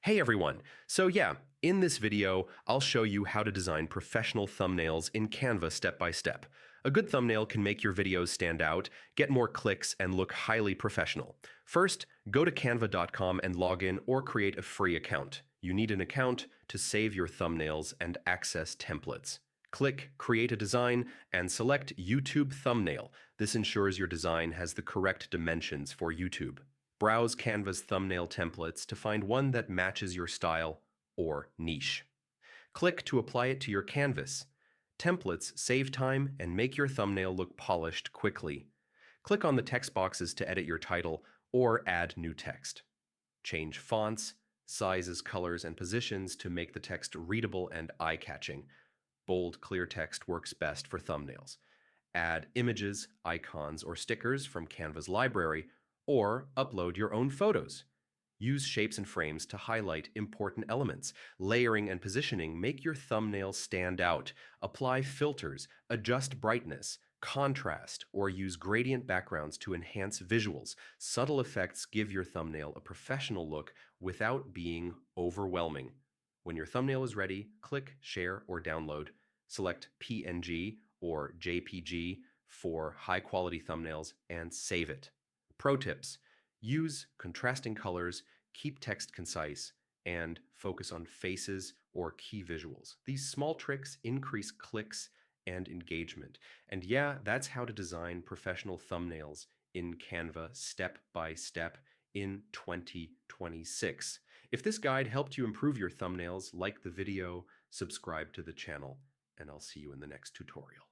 Hey everyone! In this video, I'll show you how to design professional thumbnails in Canva step by step. A good thumbnail can make your videos stand out, get more clicks, and look highly professional. First, go to canva.com and log in or create a free account. You need an account to save your thumbnails and access templates. Click Create a Design and select YouTube Thumbnail. This ensures your design has the correct dimensions for YouTube. Browse Canva's thumbnail templates to find one that matches your style or niche. Click to apply it to your canvas. Templates save time and make your thumbnail look polished quickly. Click on the text boxes to edit your title or add new text. Change fonts, sizes, colors, and positions to make the text readable and eye-catching. Bold, clear text works best for thumbnails. Add images, icons, or stickers from Canva's library, or upload your own photos. Use shapes and frames to highlight important elements. Layering and positioning make your thumbnail stand out. Apply filters, adjust brightness, contrast, or use gradient backgrounds to enhance visuals. Subtle effects give your thumbnail a professional look without being overwhelming. When your thumbnail is ready, click Share or Download. Select PNG or JPG for high-quality thumbnails and save it. Pro tips: use contrasting colors, keep text concise, and focus on faces or key visuals. These small tricks increase clicks and engagement. And yeah, that's how to design professional thumbnails in Canva step by step in 2026. If this guide helped you improve your thumbnails, like the video, subscribe to the channel, and I'll see you in the next tutorial.